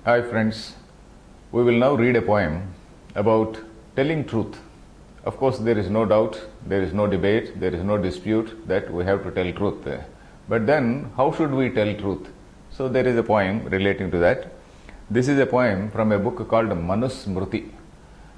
Hi friends, we will now read a poem about telling truth. Of course, there is no doubt, there is no debate, there is no dispute that we have to tell truth. But then, how should we tell truth? So there is a poem relating to that. This is a poem from a book called Manusmriti.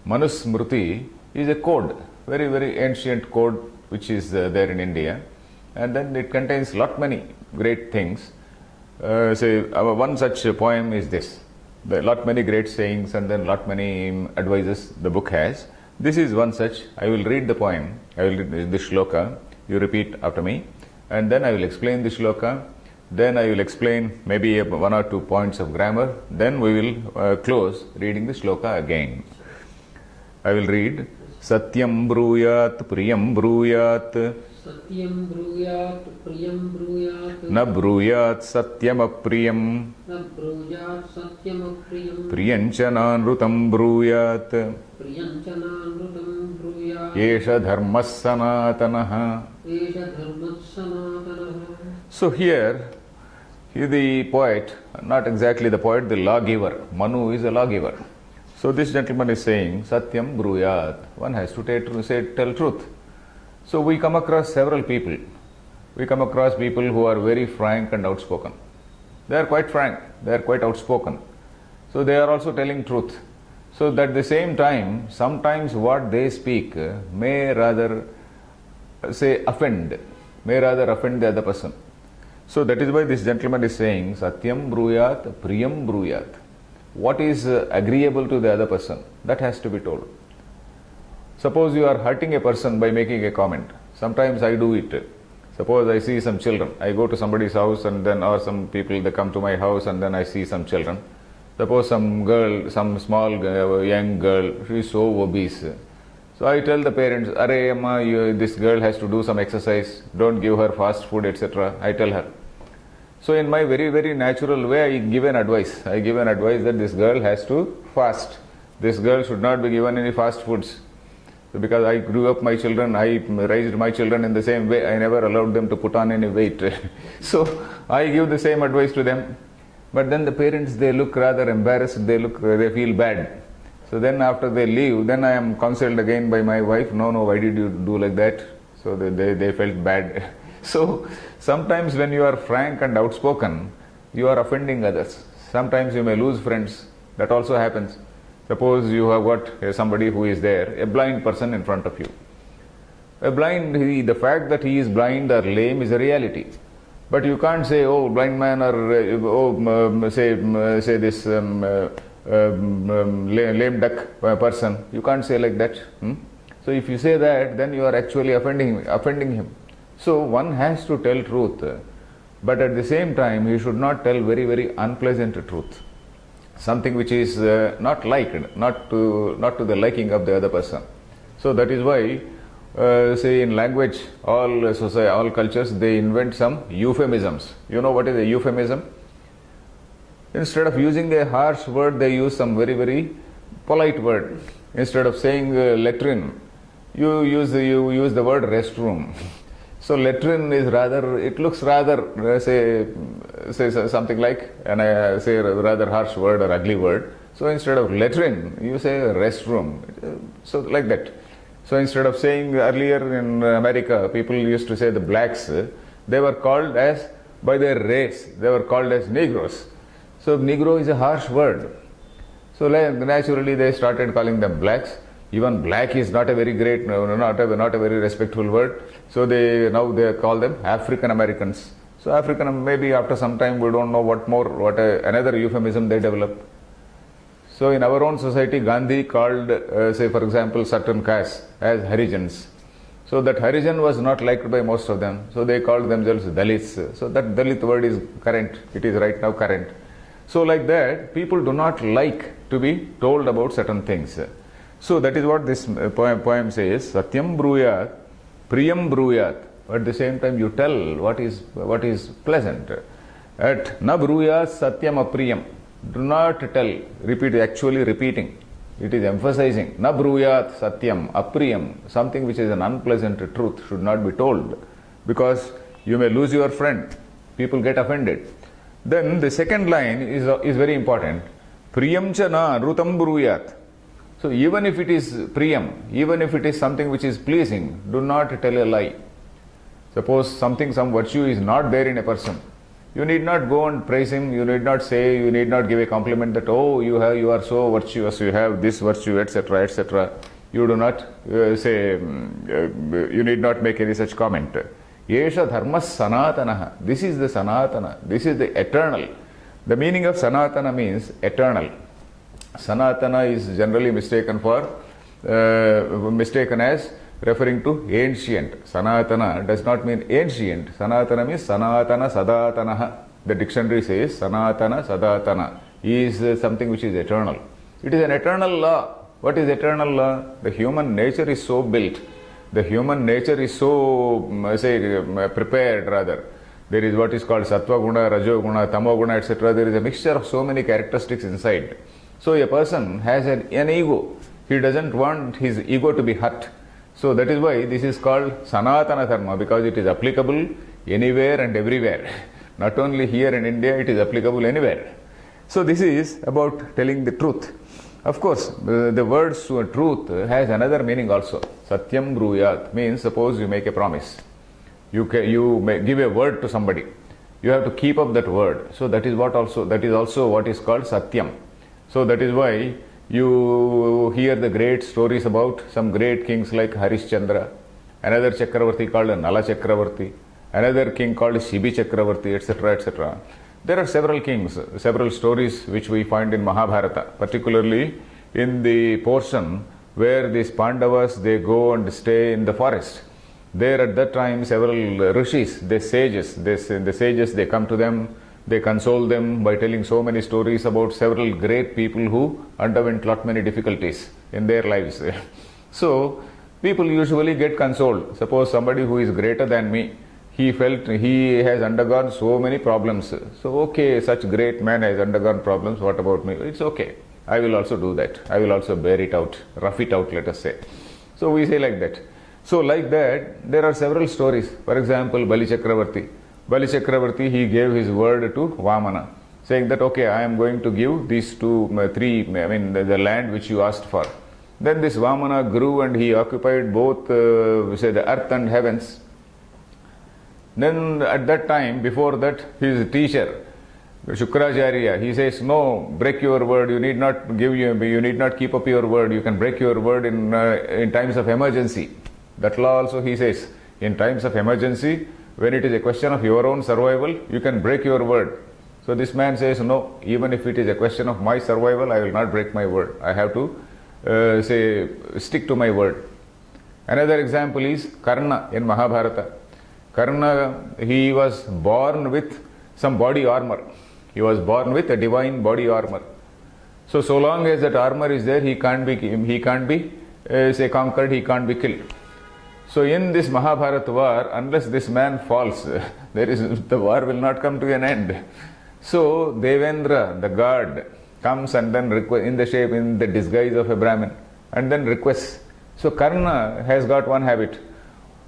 Manusmriti is a code, very, very ancient code which is there in India. And then it contains many great things. One such poem is this. There are many great sayings and then many advices the book has. This is one such. I will read the poem. I will read the shloka. You repeat after me. And then I will explain the shloka. Then I will explain maybe one or 2 points of grammar. Then we will close reading the shloka again. I will read. Satyam bruyat priyam bruyat. Satyam bruyat priyam bruyat. Na bruyat satyam apriyam. Na bruyat satyam apriyam. Priyanchananutam bruyat. Priyanchananutam bruyat. Yesha dharmas sanatanaha. Esha dharmas sanatanaha. So here, the poet, not exactly the poet, the lawgiver. Manu is a lawgiver. So this gentleman is saying, Satyam bruyat. One has to tell truth. So we come across several people. We come across people who are very frank and outspoken. They are quite frank. They are quite outspoken. So they are also telling truth. So that at the same time, sometimes what they speak may rather offend the other person. So that is why this gentleman is saying, Satyam bruyat, priyam bruyat. What is agreeable to the other person, that has to be told. Suppose you are hurting a person by making a comment. Sometimes I do it. Suppose I see some children. I go to somebody's house and then, or some people, they come to my house and then I see some children. Suppose some girl, some small young girl, she is so obese. So I tell the parents, Arey amma, this girl has to do some exercise. Don't give her fast food, etc. I tell her. So in my very, very natural way, I give an advice. I give an advice that this girl has to fast. This girl should not be given any fast foods. So because I grew up my children, I raised my children in the same way. I never allowed them to put on any weight. So I give the same advice to them. But then the parents, they look rather embarrassed. They feel bad. So then after they leave, then I am counseled again by my wife. No, why did you do like that? So they felt bad. So sometimes when you are frank and outspoken, you are offending others. Sometimes you may lose friends. That also happens. Suppose you have got somebody who is there, a blind person in front of you. The fact that he is blind or lame is a reality. But you can't say, oh, blind man, or say this lame duck person. You can't say like that. So if you say that, then you are actually offending him. So one has to tell truth, but at the same time, he should not tell very, very unpleasant truth. Something which is not liked, not to the liking of the other person. So that is why, in language, all cultures, they invent some euphemisms. You know what is a euphemism? Instead of using a harsh word, they use some very, very polite word. Instead of saying latrine, you use the word restroom. So latrine is it looks rather, say something like, and I say a rather harsh word or ugly word. So instead of latrine, you say restroom. So like that. So instead of saying earlier in America, people used to say the blacks, they were called as, by their race, they were called as Negroes. So Negro is a harsh word. So naturally they started calling them blacks. Even black is not a very great, not a very respectful word. So now they call them African Americans. So African, maybe after some time we don't know another euphemism they develop. So in our own society, Gandhi called, for example, certain castes as Harijans. So that Harijan was not liked by most of them. So they called themselves Dalits. So that Dalit word is current. It is right now current. So like that, people do not like to be told about certain things. So that is what this poem says. Satyam bruyat, priyam bruyat. At the same time, you tell what is pleasant. At na bruyat satyam apriyam. Do not tell. Actually repeating. It is emphasizing. Na bruyat satyam apriyam. Something which is an unpleasant truth should not be told. Because you may lose your friend. People get offended. Then the second line is very important. Priyam cha na anrutam bruyat. So even if it is priyam, even if it is something which is pleasing, do not tell a lie. Suppose some virtue is not there in a person. You need not go and praise him, you need not say, you need not give a compliment that, oh, you are so virtuous, you have this virtue, etc., etc. You do not you need not make any such comment. Yesha dharma sanatana. This is the sanatana, this is the eternal. The meaning of sanatana means eternal. Sanatana is generally mistaken as referring to ancient. Sanatana does not mean ancient. Sanatana means sanatana sadatanaha. The dictionary says sanatana sadatana is something which is eternal. It is an eternal law. What is eternal law? The human nature is so built. The human nature is so, prepared rather. There is what is called sattva guna, rajo guna, tamo guna, etc. There is a mixture of so many characteristics inside. So a person has an ego. He doesn't want his ego to be hurt. So that is why this is called Sanatana Dharma, because it is applicable anywhere and everywhere. Not only here in India, it is applicable anywhere. So this is about telling the truth. Of course, the word truth has another meaning also. Satyam bruyat means, suppose you make a promise. You give a word to somebody. You have to keep up that word. So that is also what is called Satyam. So that is why you hear the great stories about some great kings like Harishchandra, another Chakravarti called Nala Chakravarti, another king called Shibi Chakravarti, etc., etc. There are several kings, several stories which we find in Mahabharata, particularly in the portion where these Pandavas, they go and stay in the forest. There at that time several rishis, the sages, they come to them, they console them by telling so many stories about several great people who underwent lot many difficulties in their lives. So people usually get consoled. Suppose somebody who is greater than me, he felt he has undergone so many problems. So okay, such great man has undergone problems, what about me? It's okay. I will also do that. I will also bear it out, rough it out, let us say. So we say like that. So like that, there are several stories. For example, Bali Chakravarti. Bali Chakravarti, he gave his word to Vamana, saying that, okay, I am going to give these the land which you asked for. Then this Vamana grew and he occupied both, the earth and heavens. Then at that time, before that, his teacher, Shukracharya, he says, no, break your word, you need not keep up your word, you can break your word in times of emergency. That law also he says, in times of emergency, when it is a question of your own survival, you can break your word. So this man says, no, even if it is a question of my survival, I will not break my word. I have to stick to my word. Another example is Karna in Mahabharata. Karna, he was born with some body armor. He was born with a divine body armor. So long as that armor is there, he can't be conquered, he can't be killed. So in this Mahabharata war, unless this man falls, the war will not come to an end. So Devendra, the god, comes and then in the disguise of a Brahmin, and then requests. So Karna has got one habit.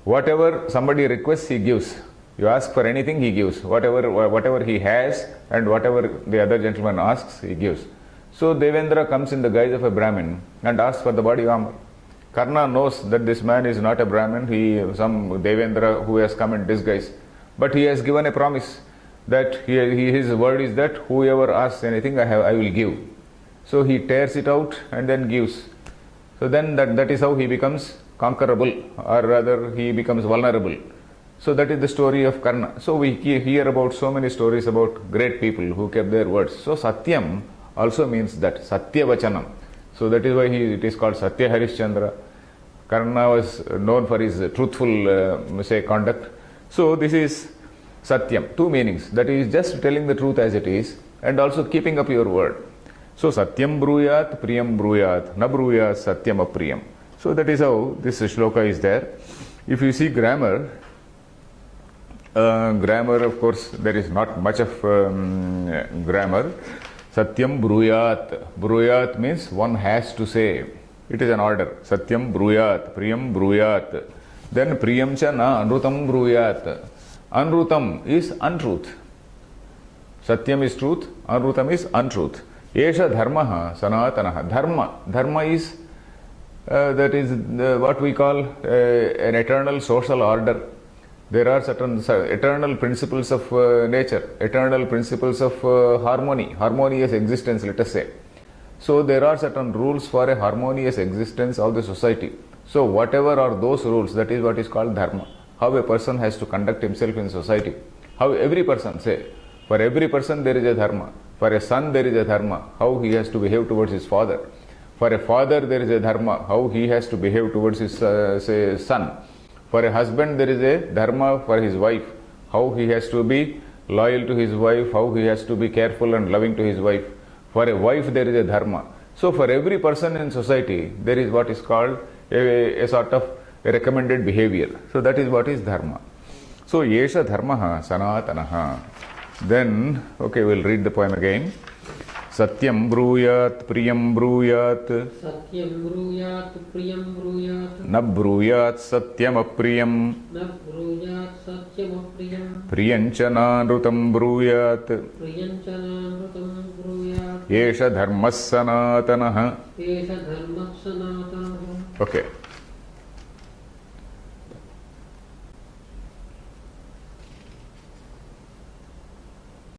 Whatever somebody requests, he gives. You ask for anything, he gives. Whatever he has and whatever the other gentleman asks, he gives. So Devendra comes in the guise of a Brahmin and asks for the body armor. Karna knows that this man is not a Brahmin, some Devendra who has come in disguise. But he has given a promise that his word is that whoever asks anything, I will give. So he tears it out and then gives. So then that is how he becomes conquerable, or rather he becomes vulnerable. So that is the story of Karna. So we hear about so many stories about great people who kept their words. So Satyam also means that, Satya Vachanam. So that is why it is called Satya Harishchandra. Karna was known for his truthful conduct. So this is Satyam, two meanings. That is just telling the truth as it is and also keeping up your word. So Satyam bruyat, Priyam bruyat, na bruyat Satyam apriyam. So that is how this shloka is there. If you see grammar, of course, there is not much of grammar. Satyam bruyat. Bruyat means one has to say. It is an order. Satyam bruyat, Priyam bruyat. Then Priyam cha na anrutam bruyat. Anrutam is untruth. Satyam is truth, Anrutam is untruth. Esha dharma sanatana. Dharma is that is what we call an eternal social order. There are certain eternal principles of nature, eternal principles of harmonious existence, let us say. So there are certain rules for a harmonious existence of the society. So whatever are those rules, that is what is called dharma. How a person has to conduct himself in society. How every person, say, for every person there is a dharma. For a son there is a dharma, how he has to behave towards his father. For a father there is a dharma, how he has to behave towards his say son. For a husband there is a dharma for his wife, how he has to be loyal to his wife, how he has to be careful and loving to his wife. For a wife there is a dharma. So for every person in society there is what is called a sort of a recommended behavior. So that is what is dharma. So yesha dharma sanatanaha. Then, okay, we'll read the poem again. Satyam bruyat priyam bruyat. Satyam bruyat priyam bruyat. Na bruyat satyam apriyam. Na bruyat satyam apriyam. Priyanchana nrutam bruyat. Priyanchana nrutam bruyat. Yesha dharmas sanatanaha. Esha dharma sanatanaha. Okay.